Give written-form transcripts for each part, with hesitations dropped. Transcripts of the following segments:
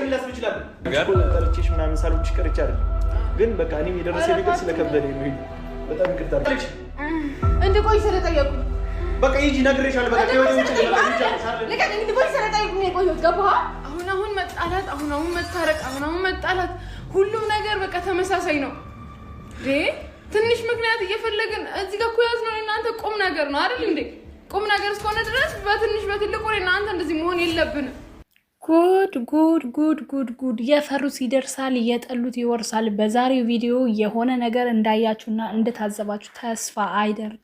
ምን ላስብ ይችላል? ቀርቼሽ ምናምን ሳልኩሽ ቀርቼ አይደል ግን በቃ እኔም የደረሰ ነገር ስለከበደኝ ነው። በጣም ይቅርታ አለች። እንደ ቆይ ስለጠየቁ በቃ ይጂ ነግሬሻለሁ። በቃ ከወዲሁ ውጪ ለካ እንደ ቆይ ስለጠየቁ ነው ቆይቶ ገባህ? አሁን መጣላት፣ አሁን መታረቅ፣ አሁን መጣላት፣ ሁሉም ነገር በቃ ተመሳሳይ ነው። ትንሽ ምክንያት እየፈለግን እዚህ ጋር እኮ ያዝነው እናንተ ቁም ነገር ነው አይደል እንዴ? ቁም ነገር እስከሆነ ድረስ በትንሽ በትልቁ እናንተ እንደዚህ መሆን የለብንም። ጉድ የፈሩት ይደርሳል፣ የጠሉት ይወርሳል። በዛሬው ቪዲዮ የሆነ ነገር እንዳያችሁና እንደታዘባችሁ ተስፋ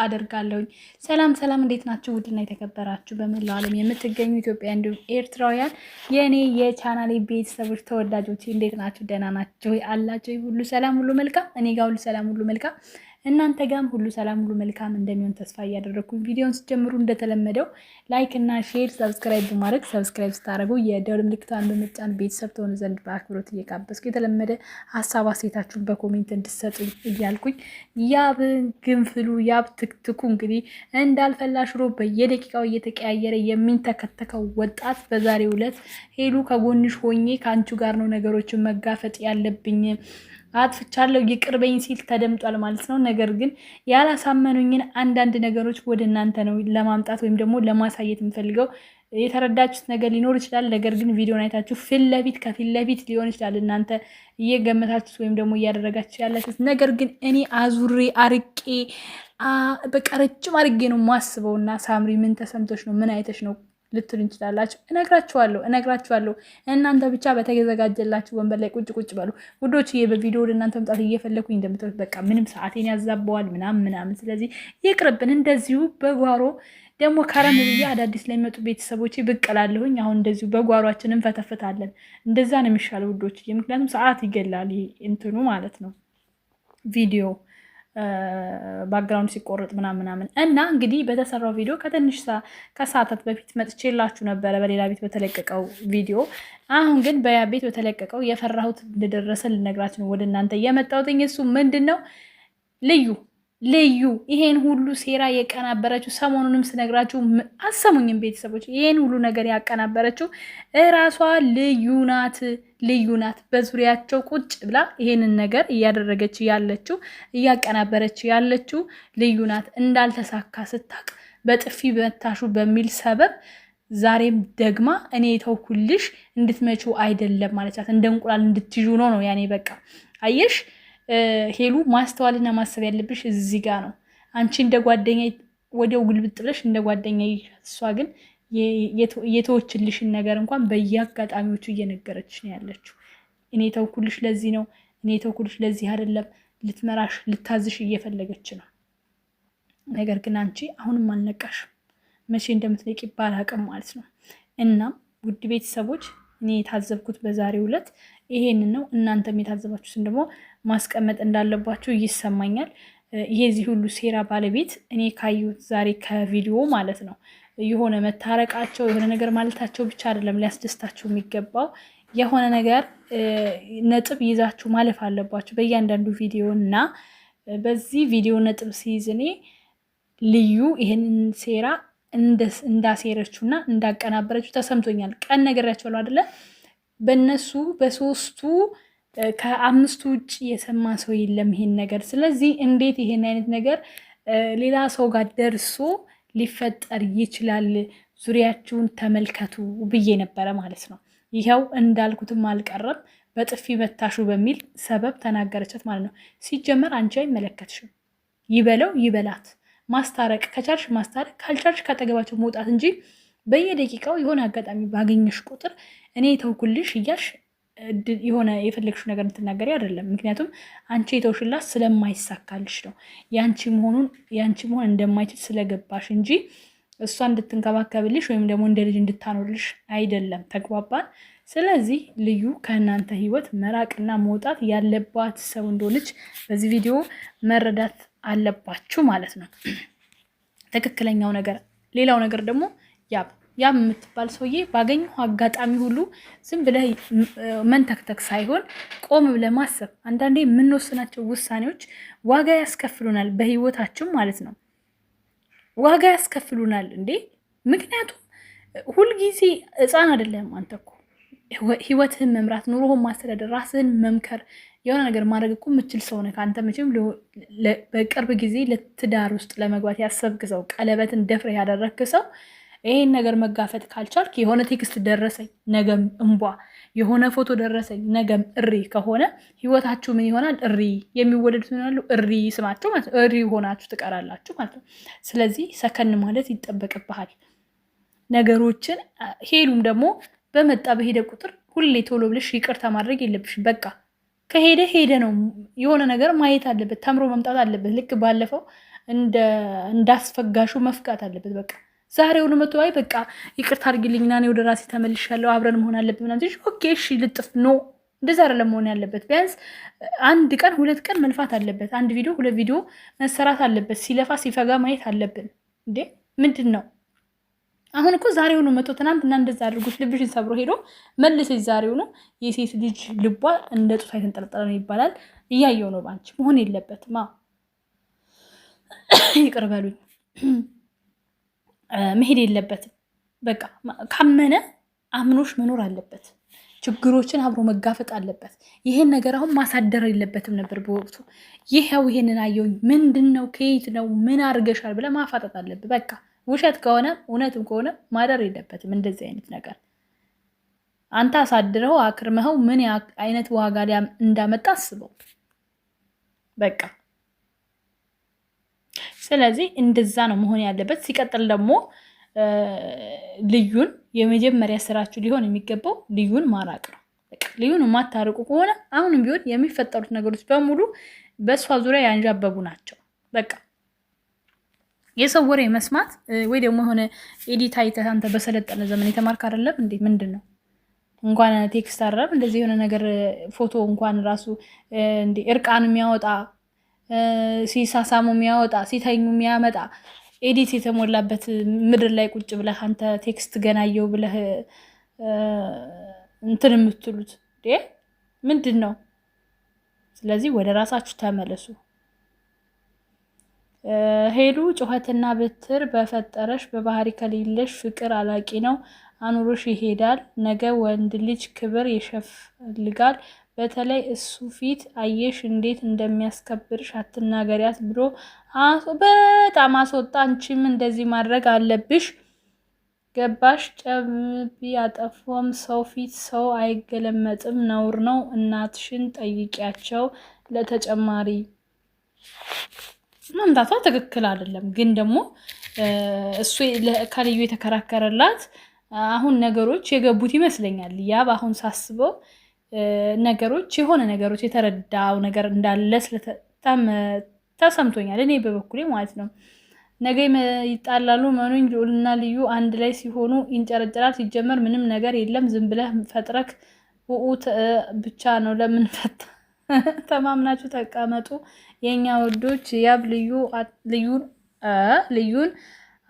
አደርጋለሁኝ። ሰላም እንዴት ናችሁ? ውድና የተከበራችሁ በመላው ዓለም የምትገኙ ኢትዮጵያ እንዲሁም ኤርትራውያን የኔ የቻናሌ ቤተሰቦች ተወዳጆች እንዴት ናችሁ? ደህና ናችሁ አላችሁ? ሁሉ ሰላም ሁሉ መልካም፣ እኔ ጋር ሁሉ ሰላም ሁሉ መልካም፣ እናንተ ጋርም ሁሉ ሰላም ሁሉ መልካም እንደሚሆን ተስፋ እያደረኩኝ ቪዲዮውን ስትጀምሩ እንደተለመደው ላይክ እና ሼር ሰብስክራይብ በማድረግ ሰብስክራይብ ስታደርጉ የደወል ምልክቷን በመጫን ቤተሰብ ትሆኑ ዘንድ በአክብሮት እየጋበዝኩ የተለመደ ሀሳብ አስተያየታችሁን በኮሜንት እንድትሰጡኝ እያልኩኝ ያብ ግንፍሉ ያብ ትክትኩ እንግዲህ እንዳልፈላ ሽሮ በየደቂቃው እየተቀያየረ የሚንተከተከው ወጣት በዛሬው ዕለት ሄሉ ከጎንሽ ሆኜ ከአንቺ ጋር ነው ነገሮችን መጋፈጥ ያለብኝ አጥፍቻለሁ ይቅርበኝ ሲል ተደምጧል ማለት ነው። ነገር ግን ያላሳመኑኝን አንዳንድ ነገሮች ወደ እናንተ ነው ለማምጣት ወይም ደግሞ ለማሳየት የምፈልገው። የተረዳችሁት ነገር ሊኖር ይችላል። ነገር ግን ቪዲዮን አይታችሁ ከፊት ለፊት ሊሆን ይችላል እናንተ እየገመታችሁት ወይም ደግሞ እያደረጋችሁ ያላችሁት። ነገር ግን እኔ አዙሬ አርቄ በቃ ረጅም አርጌ ነው ማስበውና ሳምሪ ምን ተሰምቶች ነው ምን አይተሽ ነው ልትሉ እንችላላችሁ። እነግራችኋለሁ። እናንተ ብቻ በተዘጋጀላችሁ ወንበር ላይ ቁጭ በሉ ውዶች። በቪዲዮ ወደ እናንተ መምጣት እየፈለኩኝ እንደምትሉት በቃ ምንም ሰዓቴን ያዛበዋል ምናምን። ስለዚህ ይቅርብን። እንደዚሁ በጓሮ ደግሞ ከረም ብዬ አዳዲስ ላይ መጡ ቤተሰቦቼ ብቅ እላለሁኝ። አሁን እንደዚሁ በጓሯችን እንፈተፍታለን። እንደዛ ነው የሚሻለው ውዶች፣ ምክንያቱም ሰዓት ይገላል እንትኑ ማለት ነው ቪዲዮ ባክግራውንድ ሲቆረጥ ምናምን እና እንግዲህ በተሰራው ቪዲዮ ከሰዓታት በፊት መጥቼላችሁ ነበረ በሌላ ቤት በተለቀቀው ቪዲዮ። አሁን ግን በቤት በተለቀቀው የፈራሁት እንደደረሰ ልነግራችሁ ነው ወደ እናንተ የመጣሁት። እሱ ምንድን ነው ልዩ ይሄን ሁሉ ሴራ የቀናበረችው ሰሞኑንም ስነግራችሁ አሰሙኝም ቤተሰቦች፣ ይሄን ሁሉ ነገር ያቀናበረችው እራሷ ልዩ ናት። በዙሪያቸው ቁጭ ብላ ይሄንን ነገር እያደረገች ያለችው እያቀናበረች ያለችው ልዩ ናት። እንዳልተሳካ ስታቅ በጥፊ በመታሹ በሚል ሰበብ ዛሬም ደግማ እኔ የተውኩልሽ እንድትመጪው አይደለም ማለቻት፣ እንደ እንቁላል እንድትይዙ ነው ያኔ በቃ አየሽ ሄሉ ማስተዋልና ማሰብ ያለብሽ እዚህ ጋር ነው። አንቺ እንደ ጓደኛ ወዲያው ግልብጥ ብለሽ እንደ ጓደኛ፣ እሷ ግን የተወችልሽን ነገር እንኳን በየአጋጣሚዎቹ እየነገረች ነው ያለችው። እኔ ተውኩልሽ ለዚህ ነው፣ እኔ ተውኩልሽ ለዚህ አይደለም፣ ልትመራሽ ልታዝሽ እየፈለገች ነው። ነገር ግን አንቺ አሁንም አልነቃሽም። መቼ እንደምትነቂ ባላቅም ማለት ነው። እናም ውድ ቤተሰቦች እኔ የታዘብኩት በዛሬው ዕለት ይሄንን ነው። እናንተም የታዘባችሁትን ደግሞ ማስቀመጥ እንዳለባችሁ ይሰማኛል። የዚህ ሁሉ ሴራ ባለቤት እኔ ካየሁት ዛሬ ከቪዲዮ ማለት ነው የሆነ መታረቃቸው የሆነ ነገር ማለታቸው ብቻ አይደለም ሊያስደስታችሁ የሚገባው፣ የሆነ ነገር ነጥብ ይዛችሁ ማለፍ አለባችሁ በእያንዳንዱ ቪዲዮ እና በዚህ ቪዲዮ ነጥብ ሲይዝ እኔ ልዩ ይሄንን ሴራ እንዳሴረችውና እንዳቀናበረችው ተሰምቶኛል። ቀን ነገራቸዋለሁ አይደለ? በእነሱ በሶስቱ ከአምስቱ ውጭ የሰማ ሰው የለም ይሄን ነገር። ስለዚህ እንዴት ይሄን አይነት ነገር ሌላ ሰው ጋር ደርሶ ሊፈጠር ይችላል? ዙሪያችሁን ተመልከቱ ብዬ ነበረ ማለት ነው። ይኸው እንዳልኩትም አልቀረም። በጥፊ መታሹ በሚል ሰበብ ተናገረቻት ማለት ነው። ሲጀመር አንቺ አይመለከትሽም። ይበለው ይበላት። ማስታረቅ ከቻልሽ ማስታረቅ፣ ካልቻልሽ ካጠገባቸው መውጣት እንጂ በየደቂቃው የሆነ አጋጣሚ ባገኘሽ ቁጥር እኔ የተውኩልሽ እያልሽ የሆነ የፈለግሽው ነገር እንድትናገሪ አይደለም። ምክንያቱም አንቺ የተውሽላት ስለማይሳካልሽ ነው። ያንቺ መሆን እንደማይችል ስለገባሽ እንጂ እሷ እንድትንከባከብልሽ ወይም ደግሞ እንደ ልጅ እንድታኖርልሽ አይደለም። ተግባባን? ስለዚህ ልዩ ከእናንተ ህይወት መራቅና መውጣት ያለባት ሰው እንደሆነች በዚህ ቪዲዮ መረዳት አለባችሁ ማለት ነው። ትክክለኛው ነገር። ሌላው ነገር ደግሞ ያብ የምትባል ሰውዬ ባገኘው አጋጣሚ ሁሉ ዝም ብለህ መንተክተክ ሳይሆን ቆም ብለህ ማሰብ። አንዳንዴ የምንወስናቸው ውሳኔዎች ዋጋ ያስከፍሉናል፣ በህይወታችን ማለት ነው። ዋጋ ያስከፍሉናል እንዴ! ምክንያቱም ሁልጊዜ ህፃን አይደለም አንተ እኮ ህይወትህን መምራት፣ ኑሮህን ማስተዳደር፣ ራስህን መምከር፣ የሆነ ነገር ማድረግ እኮ የምችል ሰው ነህ አንተ። መቼም በቅርብ ጊዜ ለትዳር ውስጥ ለመግባት ያሰብክ ሰው፣ ቀለበትን ደፍረህ ያደረግክ ሰው ይሄን ነገር መጋፈጥ ካልቻልክ የሆነ ቴክስት ደረሰኝ ነገም እንቧ፣ የሆነ ፎቶ ደረሰኝ ነገም እሪ ከሆነ ህይወታችሁ ምን ይሆናል? እሪ። የሚወለዱት ምን ይሆናሉ? እሪ። ስማቸው ማለት እሪ ሆናችሁ ትቀራላችሁ ማለት ነው። ስለዚህ ሰከን ማለት ይጠበቅብሃል ነገሮችን። ሄሉም ደግሞ በመጣ በሄደ ቁጥር ሁሌ ቶሎ ብለሽ ይቅርታ ማድረግ የለብሽ። በቃ ከሄደ ሄደ ነው። የሆነ ነገር ማየት አለበት፣ ተምሮ መምጣት አለበት። ልክ ባለፈው እንዳስፈጋሹ መፍቃት አለበት። በቃ ዛሬውኑ መቶ አይ በቃ ይቅርታ አድርጊልኝና እኔ ወደ ራሴ ተመልሻለሁ አብረን መሆን አለብን ምናምን። ኦኬ እሺ ልጥፍ ኖ፣ እንደዛ አይደለም መሆን ያለበት። ቢያንስ 1 ቀን 2 ቀን መልፋት አለበት። 1 ቪዲዮ 2 ቪዲዮ መሰራት አለበት። ሲለፋ ሲፈጋ ማየት አለብን እንዴ! ምንድን ነው አሁን? እኮ ዛሬውኑ መቶ ትናንትና እንደዛ አድርጎት ልብሽን ሰብሮ ሄዶ መልሰሽ ዛሬውኑ የሴት ልጅ ልቧ እንደ ጡት የተንጠለጠለ ነው ይባላል። እያየው ነው። ባንቺ መሆን የለበትም። ይቅር በሉኝ። መሄድ የለበትም። በቃ ካመነ አምኖሽ መኖር አለበት። ችግሮችን አብሮ መጋፈጥ አለበት። ይሄን ነገር አሁን ማሳደር የለበትም ነበር በወቅቱ። ይሄንን አየሁኝ፣ ምንድን ነው ከየት ነው ምን አድርገሻል ብለህ ማፋጠጥ አለብህ። በቃ ውሸት ከሆነ እውነትም ከሆነ ማደር የለበትም እንደዚህ አይነት ነገር። አንተ አሳድረው አክርመኸው ምን አይነት ዋጋ እንዳመጣ አስበው በቃ። ስለዚህ እንደዛ ነው መሆን ያለበት። ሲቀጥል ደግሞ ልዩን የመጀመሪያ ስራችሁ ሊሆን የሚገባው ልዩን ማራቅ ነው። ልዩን የማታርቁ ከሆነ አሁንም ቢሆን የሚፈጠሩት ነገሮች በሙሉ በእሷ ዙሪያ ያንዣበቡ ናቸው። በቃ የሰው ወሬ መስማት ወይ ደግሞ የሆነ ኤዲት አይተህ አንተ በሰለጠነ ዘመን የተማርክ አይደለም እንዴ? ምንድን ነው እንኳን ቴክስት አረብ እንደዚህ የሆነ ነገር ፎቶ እንኳን ራሱ እንዴ እርቃን የሚያወጣ ሲሳሳሙ የሚያወጣ ሲተኙ የሚያመጣ ኤዲት የተሞላበት ምድር ላይ ቁጭ ብለህ አንተ ቴክስት ገናየው ብለህ እንትን የምትሉት ምንድን ነው? ስለዚህ ወደ ራሳችሁ ተመለሱ። ሄሉ ጩኸትና ብትር በፈጠረሽ በባህሪ ከሌለሽ ፍቅር አላቂ ነው አኑሮሽ ይሄዳል። ነገ ወንድ ልጅ ክብር ይፈልጋል። በተለይ እሱ ፊት አየሽ እንዴት እንደሚያስከብርሽ አትናገሪያት ብሎ በጣም አስወጣ። አንቺም እንደዚህ ማድረግ አለብሽ። ገባሽ? ጨብቢ ያጠፋም ሰው ፊት ሰው አይገለመጥም፣ ነውር ነው። እናትሽን ጠይቂያቸው። ለተጨማሪ መምታቷ ትክክል አይደለም፣ ግን ደግሞ እሱ ከልዩ የተከራከረላት አሁን ነገሮች የገቡት ይመስለኛል። ያ በአሁን ሳስበው ነገሮች የሆነ ነገሮች የተረዳው ነገር እንዳለ ተሰምቶኛል፣ እኔ በበኩሌ ማለት ነው። ነገ ይጣላሉ መኑኝ። ልዑልና ልዩ አንድ ላይ ሲሆኑ ይንጨረጨራል። ሲጀመር ምንም ነገር የለም፣ ዝም ብለህ ፈጥረክ ውኡት ብቻ ነው። ለምን ፈታ ተማምናችሁ ተቀመጡ የኛ ወዶች። ያብ ልዩን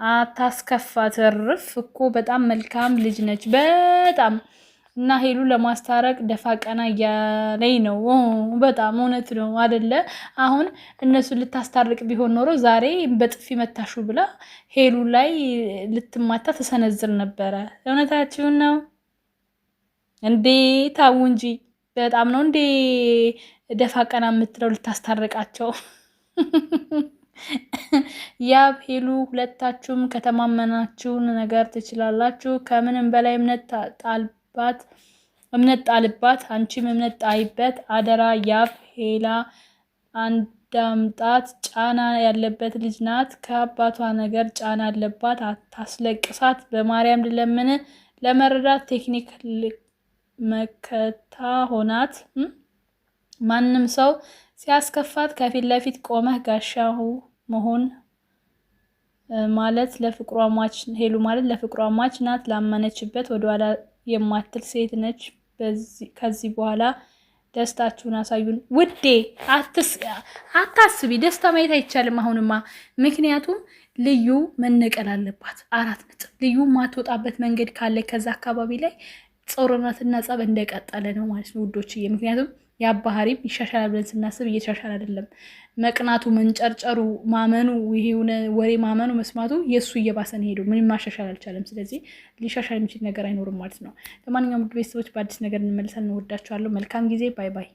አታስከፋ። ትርፍ እኮ በጣም መልካም ልጅ ነች በጣም እና ሄሉ ለማስታረቅ ደፋ ቀና እያለኝ ነው። በጣም እውነት ነው አደለ? አሁን እነሱን ልታስታርቅ ቢሆን ኖሮ ዛሬ በጥፊ መታሹ ብላ ሄሉ ላይ ልትማታ ተሰነዝር ነበረ። እውነታችሁን ነው እንዴ? ታው እንጂ በጣም ነው እንዴ ደፋ ቀና የምትለው ልታስታርቃቸው። ያብ ሄሉ ሁለታችሁም ከተማመናችሁን ነገር ትችላላችሁ። ከምንም በላይ እምነት ጣልባት፣ አንቺም እምነት ጣይበት አደራ። ያብ ሄላ አንዳምጣት፣ ጫና ያለበት ልጅ ናት። ከአባቷ ነገር ጫና አለባት፣ አታስለቅሳት። በማርያም ልለምን ለመረዳት ቴክኒክ መከታ ሆናት። ማንም ሰው ሲያስከፋት ከፊት ለፊት ቆመህ ጋሻው መሆን ማለት ለፍቅሯ ሟች ሄሉ ማለት ለፍቅሯ ሟች ናት። ላመነችበት ወደኋላ የማትል ሴት ነች። ከዚህ በኋላ ደስታችሁን አሳዩን ውዴ። አታስቢ፣ ደስታ ማየት አይቻልም አሁንማ። ምክንያቱም ልዩ መነቀል አለባት። 4 ነጥብ። ልዩ ማትወጣበት መንገድ ካለ ከዛ አካባቢ ላይ ጾርነትና ጸብ እንደቀጠለ ነው ማለት ነው ውዶችዬ። ምክንያቱም የአባህሪም ይሻሻላል ብለን ስናስብ እየተሻሻል አይደለም። መቅናቱ፣ መንጨርጨሩ፣ ማመኑ፣ ይሄውን ወሬ ማመኑ መስማቱ የእሱ እየባሰን ሄዱ። ምንም ማሻሻል አልቻለም። ስለዚህ ሊሻሻል የሚችል ነገር አይኖርም ማለት ነው። ለማንኛውም ቤተሰቦች በአዲስ ነገር እንመልሳለን። እንወዳችኋለሁ። መልካም ጊዜ። ባይ ባይ።